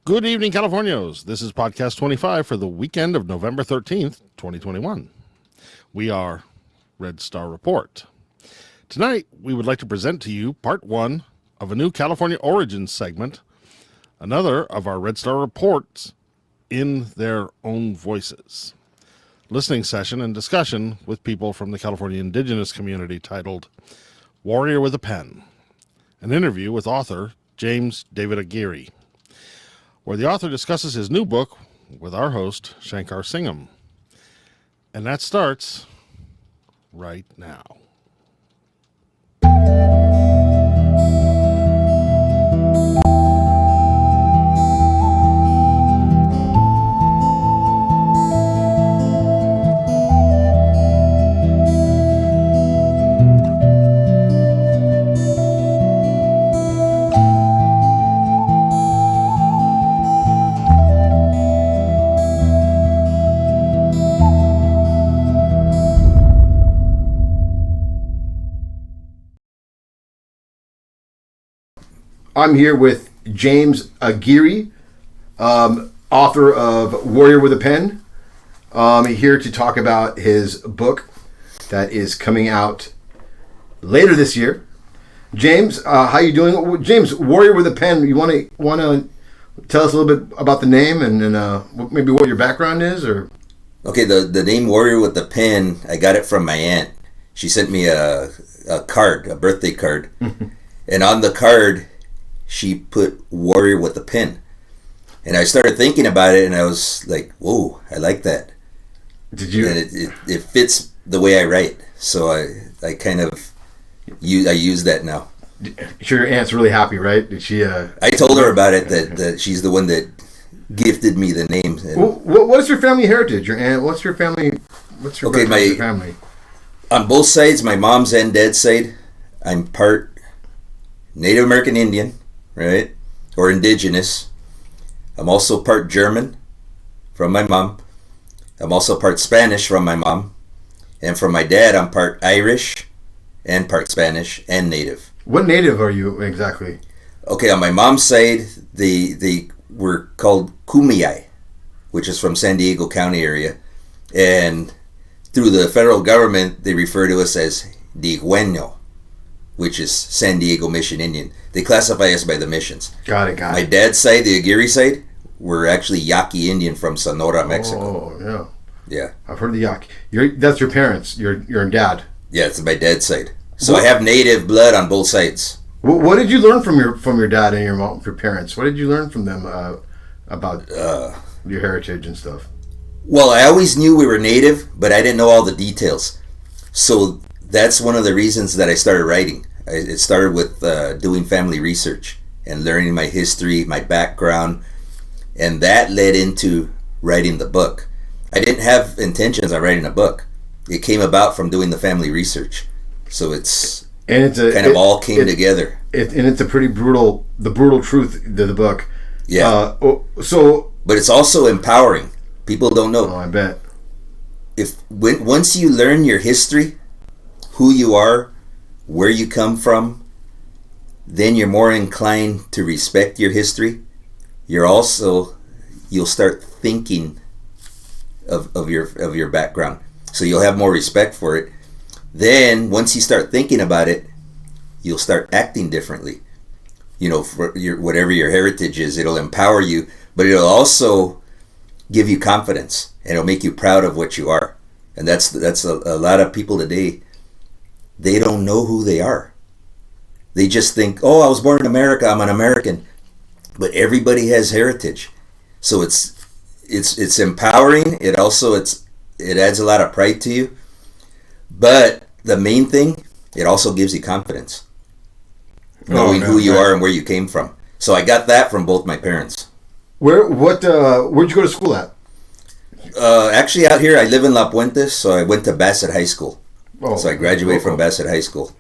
Good evening, Californios. This is PodCast25 for the weekend of November 13th, 2021. We are Red Star Report. Tonight, we would like to present to you part one of a new California Origins segment, another of our Red Star Reports in their own voices. Listening session and discussion with people from the California Indigenous community titled Warrior with a Pen. An interview with author James David Aguirre, where the author discusses his new book with our host, Shankar Singam. And that starts right now. I'm here with James Aguirre, author of Warrior with a Pen. Here to talk about his book that is coming out later this year. James, how you doing? James, Warrior with a Pen. You want to tell us a little bit about the name and maybe what your background is, or? Okay, the name Warrior with the Pen, I got it from my aunt. She sent me a card, a birthday card, and on the card she put Warrior with a Pen. And I started thinking about it, and I was like, whoa, I like that. Did you? And it fits the way I write. So I kind of use that now. Sure, your aunt's really happy, right? Did she? I told her about it, that she's the one that gifted me the name. What is your family heritage? Your aunt? What's your family? What's your family? On both sides, my mom's and dad's side, I'm part Native American Indian, right? Or Indigenous. I'm also part German from my mom. I'm also part Spanish from my mom. And from my dad, I'm part Irish and part Spanish and Native. What Native are you exactly? Okay, on my mom's side, they were called Kumeyaay, which is from San Diego County area. And through the federal government, they refer to us as Digüeño, which is San Diego Mission Indian. They classify us by the missions. Got it. My dad's side, the Aguirre side, we're actually Yaqui Indian from Sonora, Mexico. Oh, yeah. Yeah. I've heard of the Yaqui. That's your parents, your dad. Yeah, it's my dad's side. So I have Native blood on both sides. What did you learn from your dad and your mom, your parents? What did you learn from them about your heritage and stuff? Well, I always knew we were Native, but I didn't know all the details. So that's one of the reasons that I started writing. It started with doing family research and learning my history, my background, and that led into writing the book. I didn't have intentions on writing a book. It came about from doing the family research. So all came together. And it's a pretty brutal truth to the book. Yeah. But it's also empowering. People don't know. Oh, I bet. Once you learn your history, who you are, where you come from, then you're more inclined to respect your history. You'll start thinking of your background. So you'll have more respect for it. Then once you start thinking about it, you'll start acting differently. For whatever your heritage is, it'll empower you, but it'll also give you confidence, and it'll make you proud of what you are. And that's a lot of people today. They don't know who they are. They just think, oh, I was born in America, I'm an American. But everybody has heritage. So it's empowering. It adds a lot of pride to you. But the main thing, it also gives you confidence. Knowing who you are and where you came from. So I got that from both my parents. Where'd you go to school at? Actually, out here, I live in La Puente, so I went to Bassett High School. Oh, So I graduated from Bassett High School.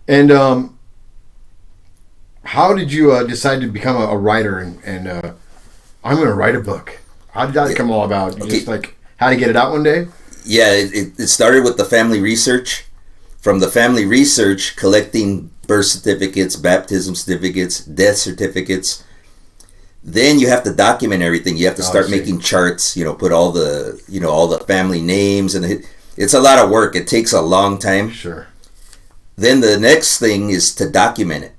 And how did you decide to become a writer and I'm going to write a book? How did that come all about? You just like had to get it out one day? Yeah, it started with the family research. From the family research, collecting birth certificates, baptism certificates, death certificates. Then you have to document everything. You have to start making charts. Put all the family names, and it's a lot of work. It takes a long time. Sure. Then the next thing is to document it.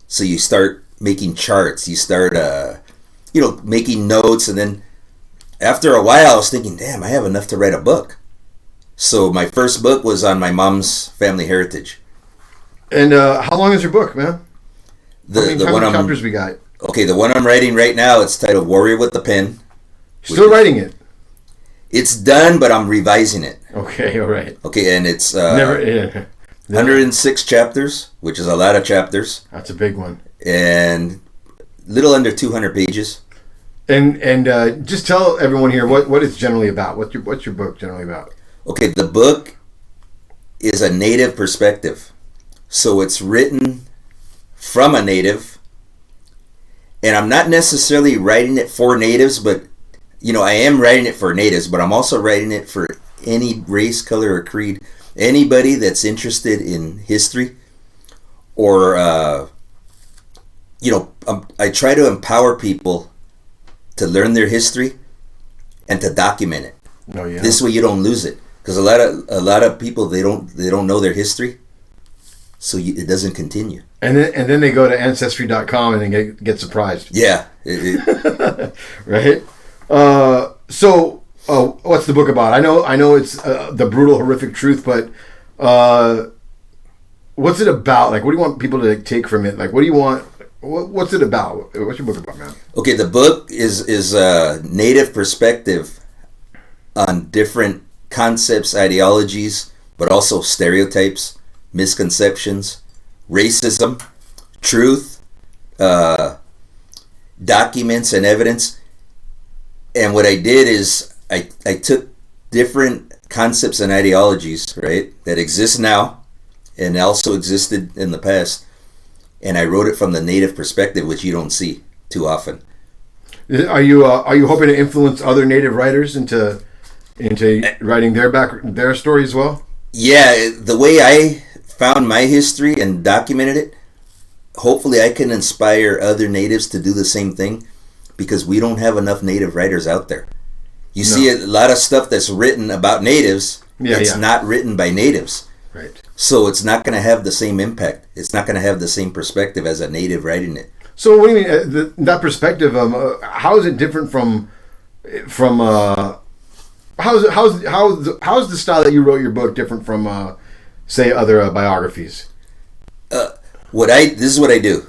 So you start making charts. You start, making notes, and then after a while, I was thinking, damn, I have enough to write a book. So my first book was on my mom's family heritage. And how long is your book, man? How many chapters we got? Okay, the one I'm writing right now, it's titled Warrior with the Pen. Still writing it? It's done, but I'm revising it. Okay, all right. Okay, and it's 106 chapters, which is a lot of chapters. That's a big one. And little under 200 pages. And just tell everyone here what it's generally about. What's your book generally about? Okay, the book is a native perspective. So it's written from a native. And I'm not necessarily writing it for natives, but, I am writing it for natives, but I'm also writing it for any race, color, or creed. Anybody that's interested in history or, I try to empower people to learn their history and to document it. Oh, yeah. This way you don't lose it. Because a lot of people, they don't know their history, so it doesn't continue. And then they go to Ancestry.com and then get surprised. Yeah. Right? So what's the book about? I know it's the brutal, horrific truth, but what's it about? Like, what do you want people to take from it? Like, what do you want? What's it about? What's your book about, man? Okay, the book is a native perspective on different concepts, ideologies, but also stereotypes, misconceptions, racism, truth, documents and evidence. And what I did is I took different concepts and ideologies, right, that exist now and also existed in the past, and I wrote it from the native perspective, which you don't see too often. Are you hoping to influence other native writers into writing their story as well? Yeah, the way I found my history and documented it, hopefully I can inspire other natives to do the same thing, because we don't have enough native writers out there. You see a lot of stuff that's written about natives, it's not written by natives. Right. So it's not going to have the same impact. It's not going to have the same perspective as a native writing it. So what do you mean, that perspective, how is it different from how's the style that you wrote your book different from say other biographies? This is what I do.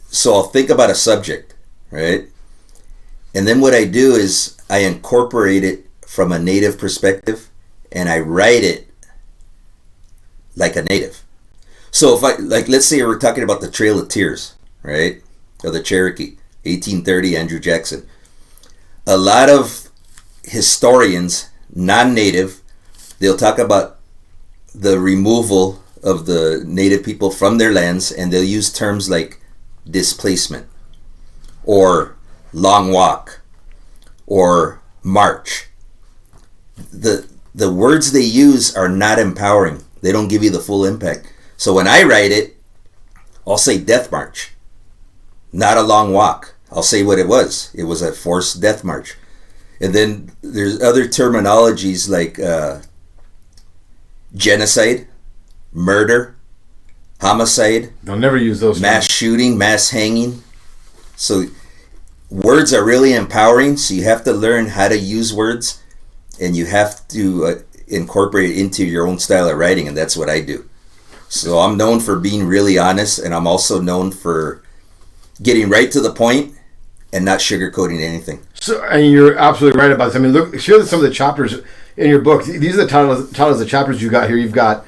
So I'll think about a subject, right? And then what I do is I incorporate it from a native perspective and I write it like a native. So if let's say we're talking about the Trail of Tears, right? Of the Cherokee, 1830, Andrew Jackson. A lot of historians, non-native, they'll talk about the removal of the native people from their lands, and they'll use terms like displacement or long walk or march. The words they use are not empowering. They don't give you the full impact. So when I write it, I'll say death march, not a long walk. I'll say what it was. It was a forced death march. And then there's other terminologies like genocide, murder, homicide. They'll never use those. Mass shooting, mass hanging. So words are really empowering. So you have to learn how to use words, and you have to incorporate it into your own style of writing, and that's what I do. So I'm known for being really honest, and I'm also known for getting right to the point and not sugarcoating anything. So, and you're absolutely right about this. I mean, look, share some of the chapters in your book. These are the titles of the chapters you got here. You've got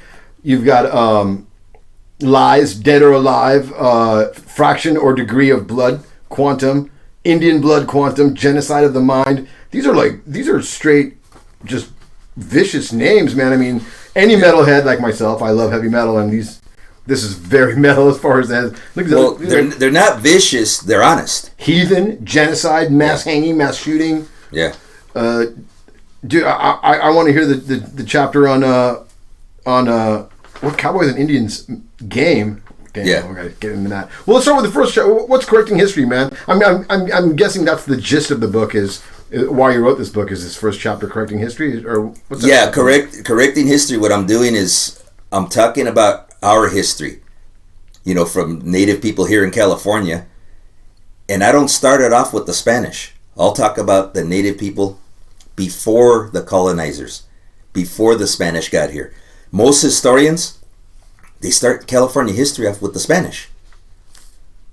lies, dead or alive, fraction or degree of blood, quantum, Indian Blood Quantum, Genocide of the Mind. These are straight, just vicious names, man. I mean, any metalhead like myself, I love heavy metal, and this is very metal as far as that. Look, well, they're not vicious. They're honest. Heathen, genocide, mass hanging, mass shooting. Yeah. Dude, I want to hear the chapter on what Cowboys and Indians game. Damn, yeah. We gotta get into that. Well, let's start with the first chapter. What's correcting history, man? I'm guessing that's the gist of the book. Is why you wrote this book? Is this first chapter correcting history, or what's that? Yeah, correcting history. What I'm doing is I'm talking about our history. You know, from Native people here in California, and I don't start it off with the Spanish. I'll talk about the Native people before the colonizers, before the Spanish got here. Most historians, they start California history off with the Spanish.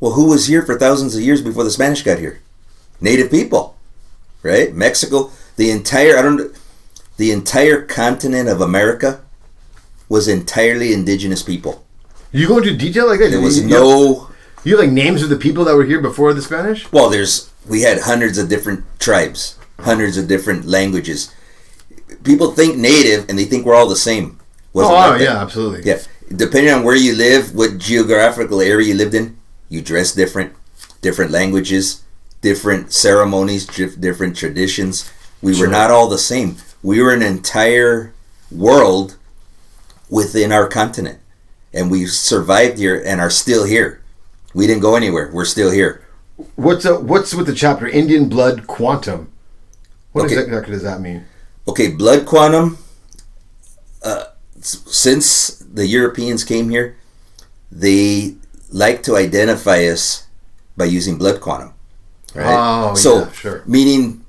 Well, who was here for thousands of years before the Spanish got here? Native people, right? Mexico, the entire continent of America was entirely indigenous people. You go into detail like that? There was You have like names of the people that were here before the Spanish? Well, we had hundreds of different tribes, hundreds of different languages. People think native and they think we're all the same. Yeah, absolutely. Yeah. Depending on where you live, what geographical area you lived in, you dress different languages, different ceremonies, different traditions. We were not all the same. We were an entire world within our continent. And we survived here and are still here. We didn't go anywhere. We're still here. What's with the chapter Indian Blood Quantum? What exactly does that mean? Okay, blood quantum. Since the Europeans came here, they like to identify us by using blood quantum. Right? Oh, so, yeah, sure. Meaning,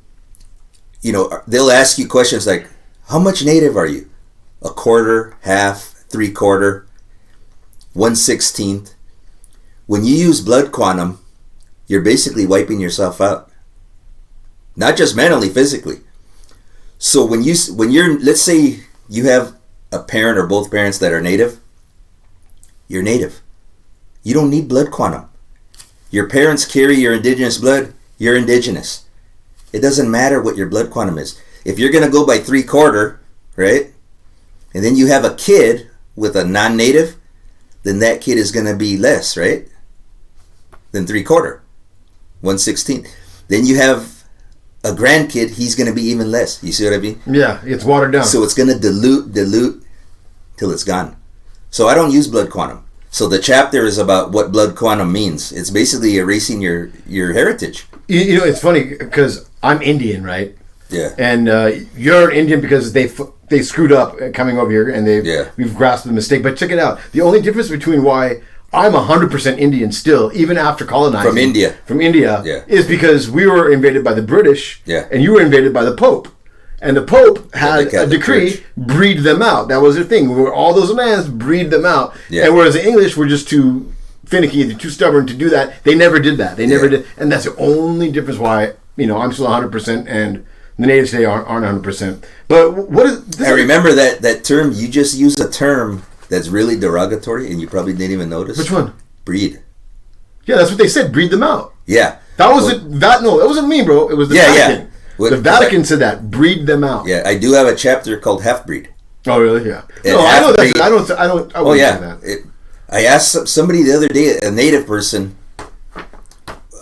you know, they'll ask you questions like, how much native are you? A quarter, half, 3/4, 1/16. When you use blood quantum, you're basically wiping yourself out. Not just mentally, physically. So when you're, let's say you have a parent or both parents that are native, you're native. You don't need blood quantum. Your parents carry your indigenous blood, you're indigenous. It doesn't matter what your blood quantum is. If you're going to go by 3/4, right, and then you have a kid with a non-native, then that kid is going to be less, right, than 3/4, 1/16. Then you have a grandkid, he's going to be even less. You see what I mean? Yeah, it's watered down. So it's going to dilute till it's gone. So I don't use blood quantum. So the chapter is about what blood quantum means. It's basically erasing your heritage. You know, it's funny because I'm Indian, right? Yeah. And you're Indian because they screwed up coming over here, and we've grasped the mistake. But check it out. The only difference between why I'm 100% Indian still, even after colonizing from India, is because we were invaded by the British, and you were invaded by the Pope. And the Pope had a decree, breed them out. That was their thing. All those lands, breed them out. Yeah. And whereas the English were just too finicky, they're too stubborn to do that, they never did that. They never did. And that's the only difference why, you know, I'm still 100% and the natives today aren't 100%. But what is... I remember that term, you just used a term that's really derogatory and you probably didn't even notice. Which one? Breed. Yeah, that's what they said, breed them out. Yeah. That wasn't me, bro. It was the Vatican. The Vatican said that, breed them out. Yeah, I do have a chapter called half-breed. Oh, really? Yeah. No, I know that. I wouldn't say that. I asked somebody the other day, a native person,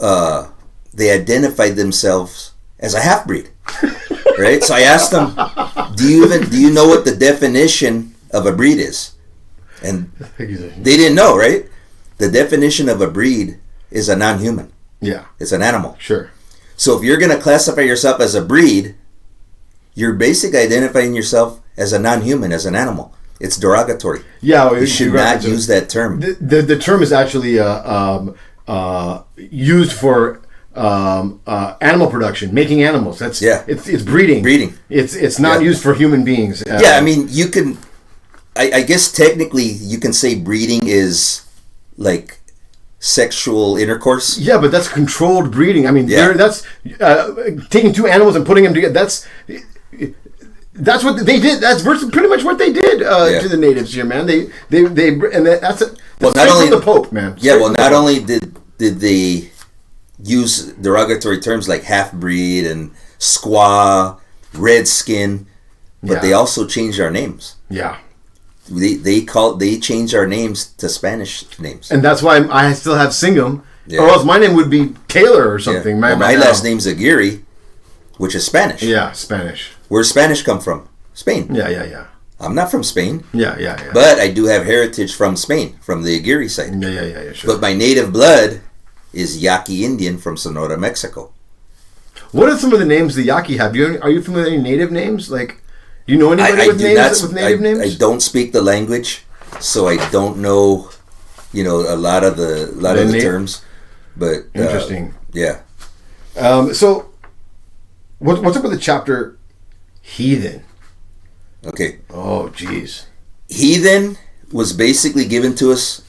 they identified themselves as a half-breed. Right? So I asked them, do you know what the definition of a breed is? And they didn't know, right? The definition of a breed is a non-human. Yeah. It's an animal. Sure. So if you're going to classify yourself as a breed, you're basically identifying yourself as a non-human, as an animal. It's derogatory. Yeah, you should not use that term. The term is actually used for animal production, making animals. It's breeding. Breeding. It's not used for human beings. I mean, you can. I guess technically you can say breeding is like sexual intercourse. Yeah, but that's controlled breeding. I mean, that's taking two animals and putting them together. That's what they did. That's pretty much what they did to the natives here, man. They that's it. Well, not only the Pope, man. Yeah, well, not only did they use derogatory terms like half-breed and squaw, redskin, but they also changed our names. Yeah. They changed our names to Spanish names. And that's why I still have Singam. Yeah. Or else my name would be Taylor or something. Yeah. My last name's Aguirre, which is Spanish. Yeah, Spanish. Where's Spanish come from? Spain. Yeah. I'm not from Spain. Yeah. But I do have heritage from Spain, from the Aguirre side. Yeah, sure. But my native blood is Yaqui Indian from Sonora, Mexico. What are some of the names the Yaqui have? Are you familiar with any native names? Like, do you know anybody with native names? I don't speak the language, so I don't know, a lot of the terms. But interesting. Yeah. So, what's up with the chapter heathen? Okay. Oh, geez. Heathen was basically given to us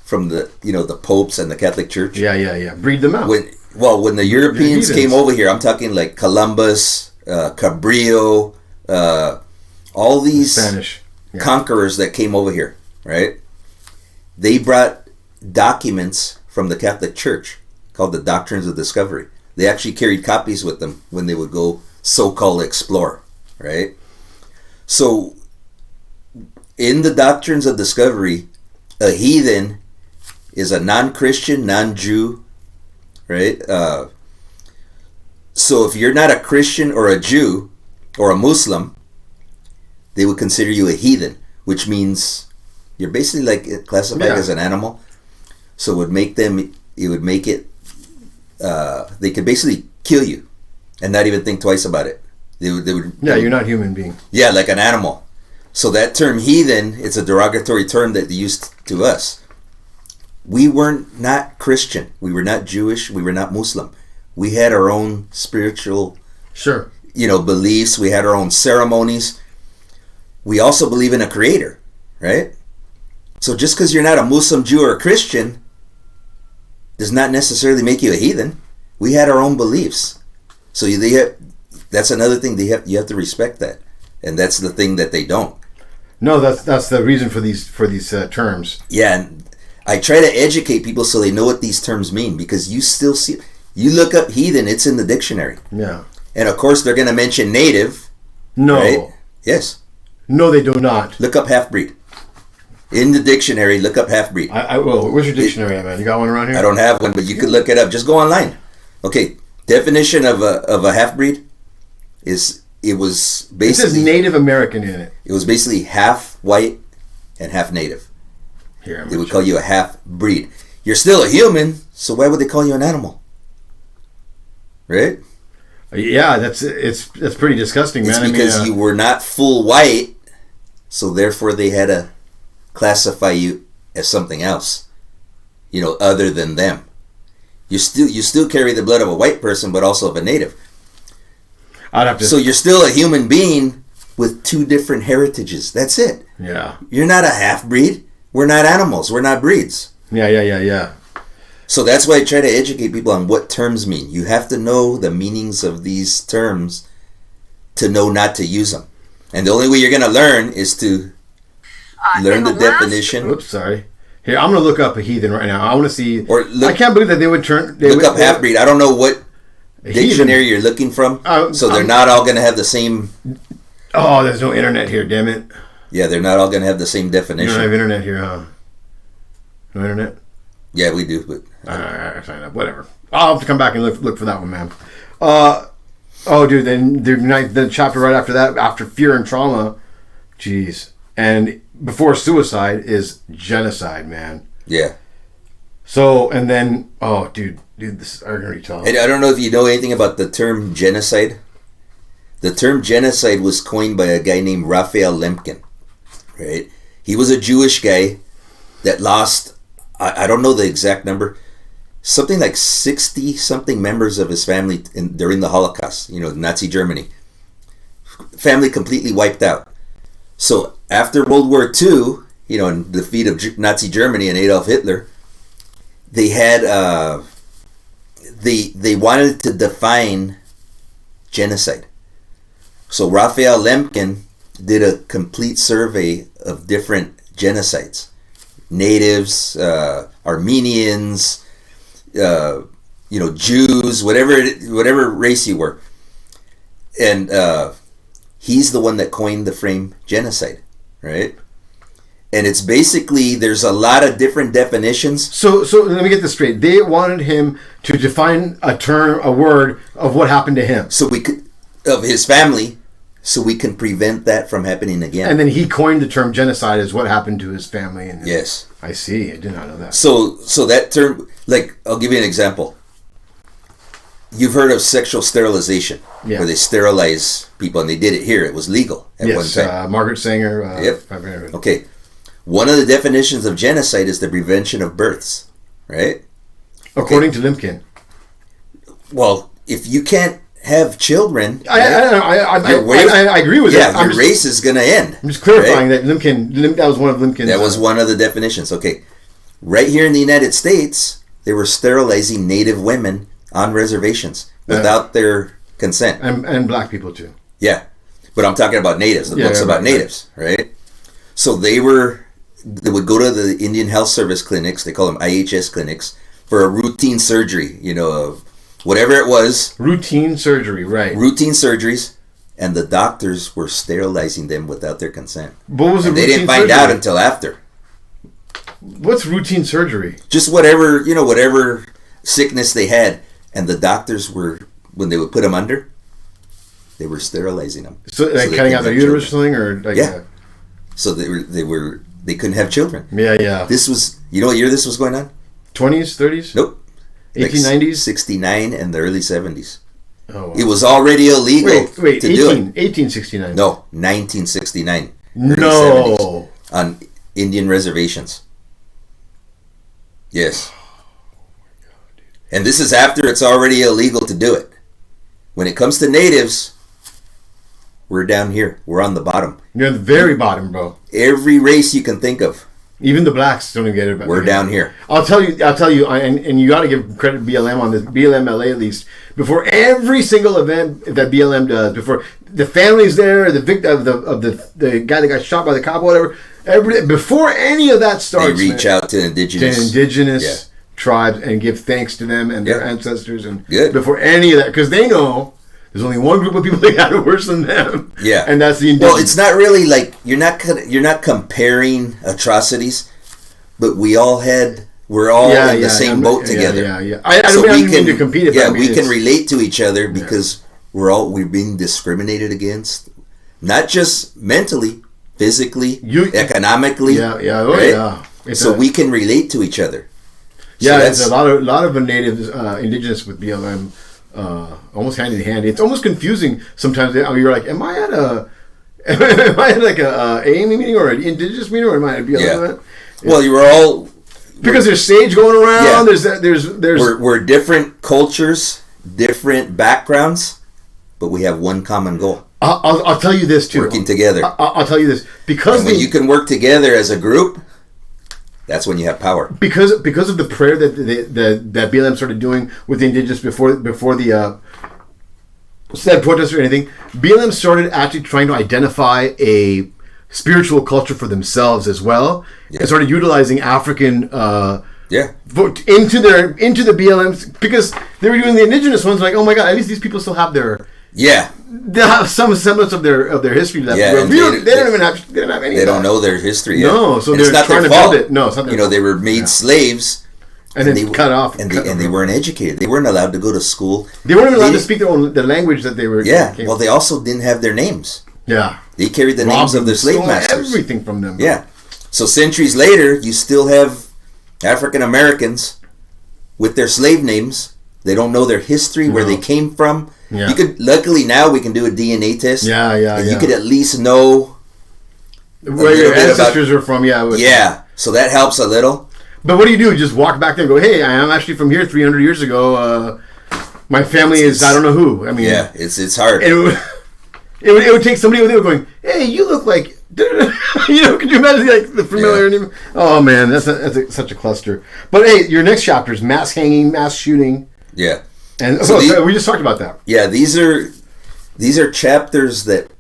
from the popes and the Catholic Church. Yeah. Breed them out. When the Europeans came over here, I'm talking like Columbus, Cabrillo, all these Spanish conquerors that came over here, right? They brought documents from the Catholic Church called the Doctrines of Discovery. They actually carried copies with them when they would go so-called explore, right? So, in the Doctrines of Discovery, a heathen is a non-Christian, non-Jew, right? So if you're not a Christian or a Jew or a Muslim, they would consider you a heathen, which means you're basically like classified as an animal. So it would make it, they could basically kill you and not even think twice about it. They would. You're not a human being. Yeah, like an animal. So that term heathen, it's a derogatory term that they used to us. We weren't not Christian. We were not Jewish. We were not Muslim. We had our own spiritual, beliefs. We had our own ceremonies. We also believe in a creator, right? So just because you're not a Muslim, Jew, or a Christian does not necessarily make you a heathen. We had our own beliefs. So that's another thing you have to respect that. And that's the thing that they don't. No, that's the reason for these terms. Yeah, and I try to educate people so they know what these terms mean, because you look up heathen, it's in the dictionary. Yeah. And of course they're going to mention native. No. Right? Yes. No, they do not. Look up half-breed. In the dictionary, look up half-breed. I will. Where's your dictionary, man? You got one around here? I don't have one, but you could look it up. Just go online. Okay, definition of a half-breed is it was basically... It says Native American in it. It was basically half white and half native. Here, they would call you a half-breed. You're still a human, so why would they call you an animal? Right? Yeah, it's pretty disgusting, man. It's because you were not full white, so therefore they had to classify you as something else, other than them. You still carry the blood of a white person, but also of a native. So you're still a human being with two different heritages. That's it. Yeah. You're not a half-breed. We're not animals. We're not breeds. Yeah. So that's why I try to educate people on what terms mean. You have to know the meanings of these terms to know not to use them. And the only way you're going to learn is to learn the definition. Oops, sorry. Here, I'm going to look up a heathen right now. I want to see... I can't believe that they would turn... Look up half-breed. I don't know what dictionary you're looking from. So they're not all going to have the same... Oh, there's no internet here, damn it. Yeah, they're not all going to have the same definition. You don't have internet here, huh? No internet? Yeah, we do, but... I sign up. Whatever. I'll have to come back and look for that one, man. Dude, then the chapter right after that, after fear and trauma, jeez. And before suicide is genocide, man. Yeah. So, and then, dude, this I already tell. I don't know if you know anything about the term genocide. The term genocide was coined by a guy named Raphael Lemkin, right? He was a Jewish guy that lost, I don't know the exact number, something like 60-something members of his family during the Holocaust, Nazi Germany. Family completely wiped out. So after World War II, and the defeat of Nazi Germany and Adolf Hitler, they had, they wanted to define genocide. So Raphael Lemkin did a complete survey of different genocides. Natives, Armenians, Jews, whatever race you were. And he's the one that coined the frame genocide, right? And it's basically, there's a lot of different definitions. So let me get this straight. They wanted him to define a word of what happened to him. So we could, of his family, so we can prevent that from happening again. And then he coined the term genocide as what happened to his family. And yes. I see. I did not know that. So that term, like, I'll give you an example. You've heard of sexual sterilization, where they sterilize people, and they did it here. It was legal at one time. Margaret Sanger. Yep. Okay. One of the definitions of genocide is the prevention of births, right? According to Limkin. Well, if you can't have children, I agree with that. Your race is going to end. I'm just clarifying that that was one of Limkin's. That was one of the definitions. Okay. Right here in the United States, they were sterilizing Native women on reservations without their consent. And black people too. Yeah. But I'm talking about natives. The book's about natives, right? So they would go to the Indian Health Service clinics, they call them IHS clinics, for a routine surgery, of whatever it was. Routine surgery, right. Routine surgeries, and the doctors were sterilizing them without their consent. What was they didn't find out until after. What's routine surgery? Just whatever sickness they had, and the doctors were, when they would put them under, they were sterilizing them. So like cutting out their uterus or something? Or like So they couldn't have children. Yeah. This was, what year this was going on? 20s, 30s? Nope. 1890s? 69 and the early 70s. Oh, wow. It was already illegal to do it. 1869? No, 1969. No. 70s, on Indian reservations. Yes. And this is after it's already illegal to do it. When it comes to natives, we're down here. We're on the bottom. You're at the very bottom, bro. Every race you can think of. Even the blacks don't even get it. We're down here. I'll tell you, and you got to give credit to BLM on this, BLM LA at least. Before every single event that BLM does, before the family's there, the victim of the guy that got shot by the cop, whatever, before any of that starts, they reach out to indigenous tribes and give thanks to them and their ancestors, and good. Before any of that, because they know there's only one group of people that got it worse than them. Yeah, and that's the indigenous. Well, it's not really like you're not comparing atrocities, but we're all in the same boat together. Yeah. I don't mean to compete. We can relate to each other because we're being discriminated against, not just mentally, physically, economically. So we can relate to each other. Yeah, it's a lot of natives, indigenous with BLM, almost hand in hand. It's almost confusing sometimes. You're like, am I at like a AME meeting or an indigenous meeting, or am I at a BLM event? Well, you were all because there's sage going around. Yeah. There's we're different cultures, different backgrounds, but we have one common goal. I'll tell you this too. Working together. I'll tell you this because when you can work together as a group. That's when you have power. Because of the prayer that BLM started doing with the indigenous before the said protest or anything, BLM started actually trying to identify a spiritual culture for themselves as well, and started utilizing African into the BLMs, because they were doing the indigenous ones like, oh my god, at least these people still have their they have some semblance of their history left. Yeah, they don't have any. They don't know their history. No, so they're not trying to build it. No, it's not their fault. They were made slaves, and then they cut off, and they weren't educated. They weren't allowed to go to school. They weren't allowed to speak the language that they were. Yeah, well, they also didn't have their names. Yeah, they carried the names of their slave masters. Everything from them. Yeah, so centuries later, you still have African Americans with their slave names. They don't know their history, where they came from. Yeah. Luckily now we can do a DNA test. And you could at least know where your ancestors are from. So that helps a little. But what do? You just walk back there and go, hey, I'm actually from here 300 years ago. My family is I don't know who. I mean, it's hard. It would take somebody with it going, hey, you look like could you imagine like the familiar name? Oh man, that's such a cluster. But hey, your next chapter is mass hanging, mass shooting. Yeah. And we just talked about that. Yeah, these are chapters that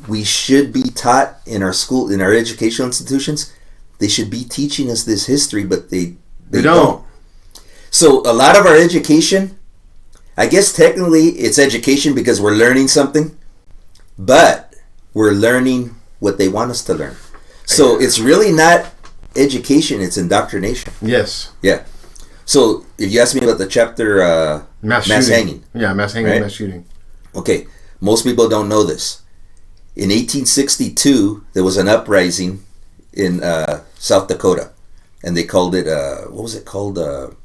we should be taught in our school, in our educational institutions. They should be teaching us this history, but they don't. So a lot of our education I guess technically it's education because we're learning something, but we're learning what they want us to learn. So it's really not education, it's indoctrination. Yes. Yeah. So if you ask me about the chapter mass hanging. Yeah, mass hanging, right? Mass shooting. Okay, most people don't know this. In 1862, there was an uprising in South Dakota, and they called it, what was it called? The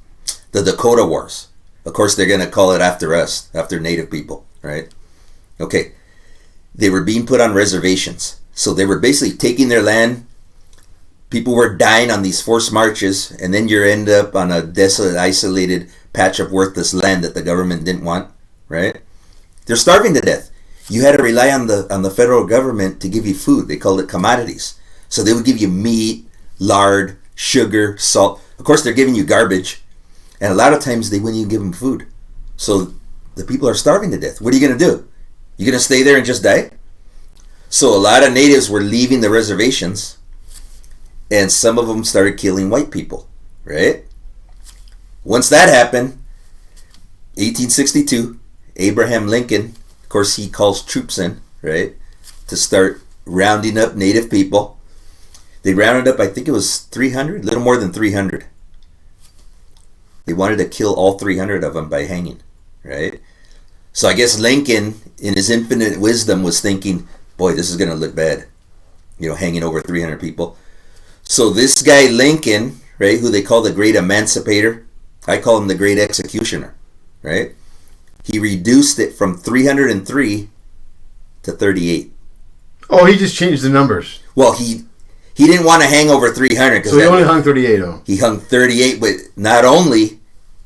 Dakota Wars. Of course, they're going to call it after us, after Native people, right? Okay. They were being put on reservations. So they were basically taking their land. People were dying on these forced marches, and then you end up on a desolate, isolated patch of worthless land that the government didn't want, right? They're starving to death. You had to rely on the federal government to give you food. They called it commodities. So they would give you meat, lard, sugar, salt. Of course, they're giving you garbage. And a lot of times they wouldn't even give them food. So the people are starving to death. What are you going to do? You going to stay there and just die? So a lot of natives were leaving the reservations, and some of them started killing white people, right? Once that happened, 1862, Abraham Lincoln, of course, he calls troops in, right, to start rounding up native people. They rounded up, I think it was 300, a little more than 300. They wanted to kill all 300 of them by hanging, right? So I guess Lincoln, in his infinite wisdom, was thinking, boy, this is going to look bad, hanging over 300 people. So this guy Lincoln, right, who they call the great emancipator, I call him the great executioner, right? He reduced it from 303 to 38. Oh, he just changed the numbers. Well, he didn't want to hang over 300. So he only hung 38, though. He hung 38, but not only,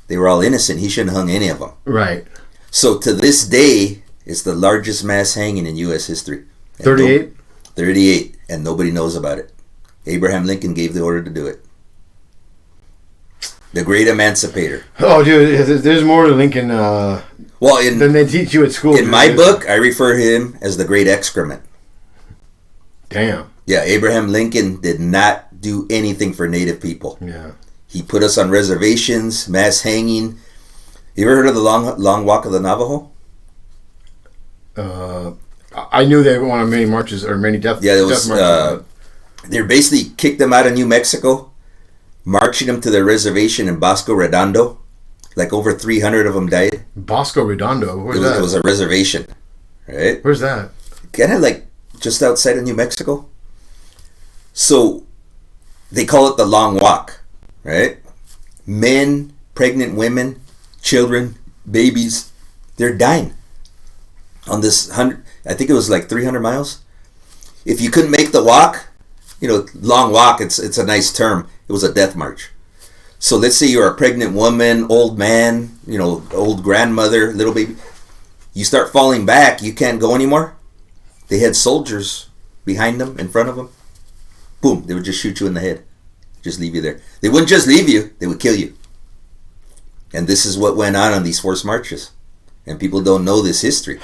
they were all innocent. He shouldn't have hung any of them. Right. So to this day, it's the largest mass hanging in U.S. history. 38? 38, and nobody knows about it. Abraham Lincoln gave the order to do it. The great emancipator. Oh, dude, there's more to Lincoln than they teach you at school. In my book, I refer to him as the great excrement. Damn. Yeah, Abraham Lincoln did not do anything for native people. Yeah. He put us on reservations, mass hanging. You ever heard of the long walk of the Navajo? I knew they went on many marches or many death. Yeah, there was. They basically kicked them out of New Mexico, marching them to their reservation in Bosco Redondo. Like over 300 of them died. Bosco Redondo, where's that? It was a reservation, right? Where's that? Kind of like just outside of New Mexico. So they call it the long walk, right? Men, pregnant women, children, babies, they're dying on this 100. I think it was like 300 miles. If you couldn't make the walk, long walk, it's a nice term. It was a death march. So let's say you're a pregnant woman, old man, old grandmother, little baby. You start falling back, you can't go anymore. They had soldiers behind them, in front of them. Boom, they would just shoot you in the head. Just leave you there. They wouldn't just leave you, they would kill you. And this is what went on these forced marches. And people don't know this history.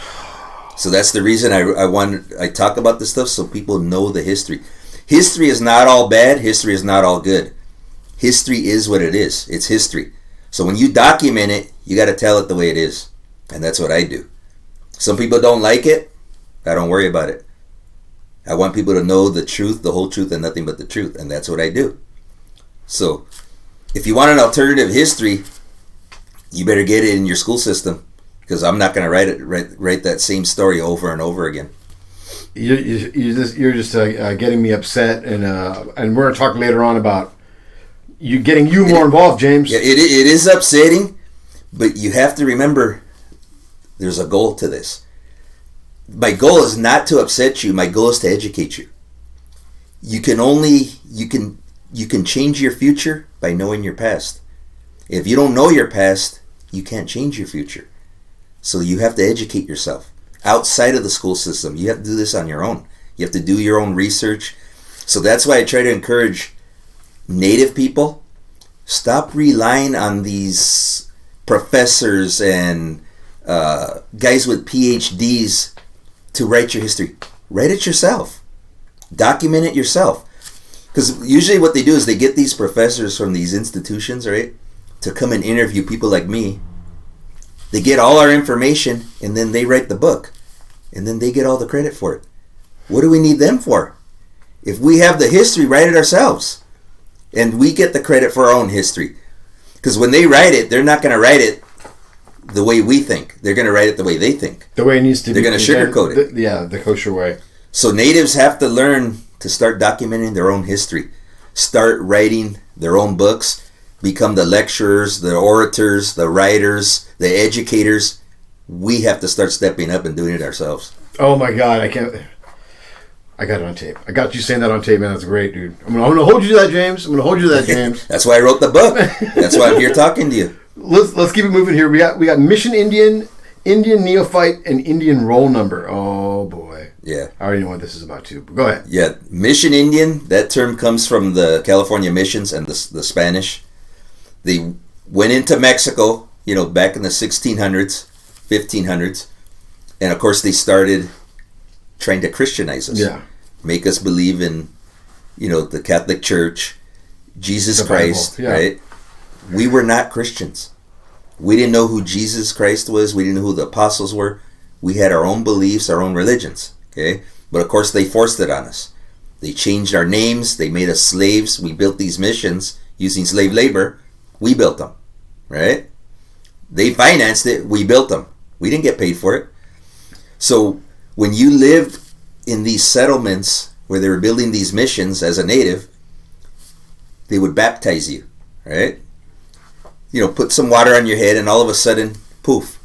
So that's the reason I talk about this stuff, so people know the history. History is not all bad. History is not all good. History is what it is. It's history. So when you document it, you got to tell it the way it is. And that's what I do. Some people don't like it. I don't worry about it. I want people to know the truth, the whole truth, and nothing but the truth. And that's what I do. So if you want an alternative history, you better get it in your school system. Because I'm not going to write that same story over and over again. You're just getting me upset, and we're going to talk later on about getting you more involved, James. Yeah, it is upsetting, but you have to remember there's a goal to this. My goal is not to upset you. My goal is to educate you. You can change your future by knowing your past. If you don't know your past, you can't change your future. So you have to educate yourself outside of the school system. You have to do this on your own. You have to do your own research. So that's why I try to encourage native people, stop relying on these professors and guys with PhDs to write your history. Write it yourself. Document it yourself. Because usually what they do is they get these professors from these institutions, right, to come and interview people like me. They get all our information, and then they write the book, and then they get all the credit for it. What do we need them for? If we have the history, write it ourselves, and we get the credit for our own history. Because when they write it, they're not going to write it the way we think. They're going to write it the way they think. The way it needs to be. They're going to sugarcoat it. The kosher way. So natives have to learn to start documenting their own history. Start writing their own books. Become the lecturers, the orators, the writers, the educators. We have to start stepping up and doing it ourselves. Oh my God, I can't. I got it on tape. I got you saying that on tape, man. That's great, dude. I'm gonna hold you to that, James. I'm gonna hold you to that, James. That's why I wrote the book. That's why I'm here talking to you. Let's keep it moving here. We got Mission Indian, Indian Neophyte, and Indian Roll Number. Oh boy. Yeah. I already know what this is about too. But go ahead. Yeah, Mission Indian. That term comes from the California missions and the Spanish. They went into Mexico, back in the 1600s, 1500s, and of course they started trying to Christianize us. Yeah. Make us believe in, the Catholic Church, Jesus Christ, yeah. Right? We were not Christians. We didn't know who Jesus Christ was. We didn't know who the apostles were. We had our own beliefs, our own religions, okay? But of course they forced it on us. They changed our names. They made us slaves. We built these missions using slave labor. We built them, right? They financed it. We built them. We didn't get paid for it. So when you lived in these settlements where they were building these missions as a native, they would baptize you, right? Put some water on your head, and all of a sudden, poof,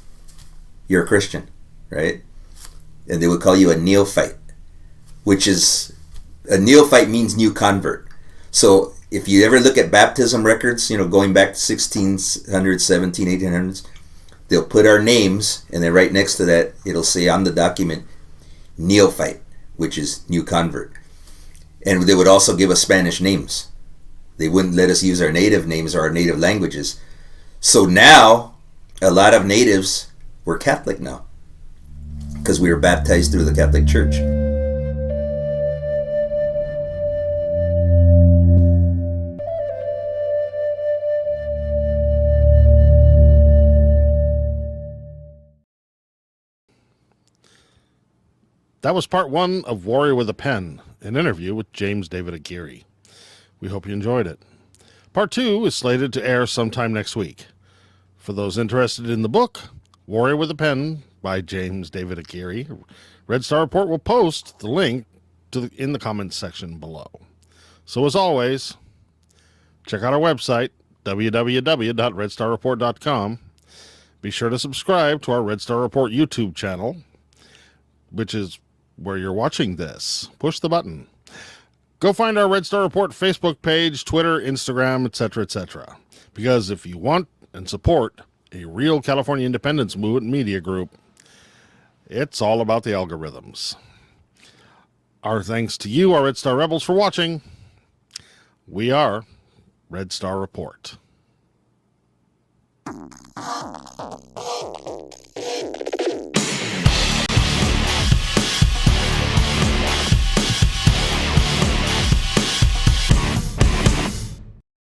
you're a Christian, right? And they would call you a neophyte, which is, a neophyte means new convert. So if you ever look at baptism records, going back to 1600s, 1800s, they'll put our names, and then right next to that, it'll say on the document, neophyte, which is new convert. And they would also give us Spanish names. They wouldn't let us use our native names or our native languages. So now, a lot of natives were Catholic now, because we were baptized through the Catholic Church. That was part one of Warrior with a Pen, an interview with James David Aguirre. We hope you enjoyed it. Part two is slated to air sometime next week. For those interested in the book, Warrior with a Pen by James David Aguirre, Red Star Report will post the link in the comments section below. So as always, check out our website, www.redstarreport.com. Be sure to subscribe to our Red Star Report YouTube channel, which is where you're watching this. Push the button. Go find our Red Star Report Facebook page, Twitter, Instagram, etc., etc. Because if you want and support a real California independence movement media group, it's all about the algorithms. Our thanks to you, our Red Star Rebels, for watching. We are Red Star Report.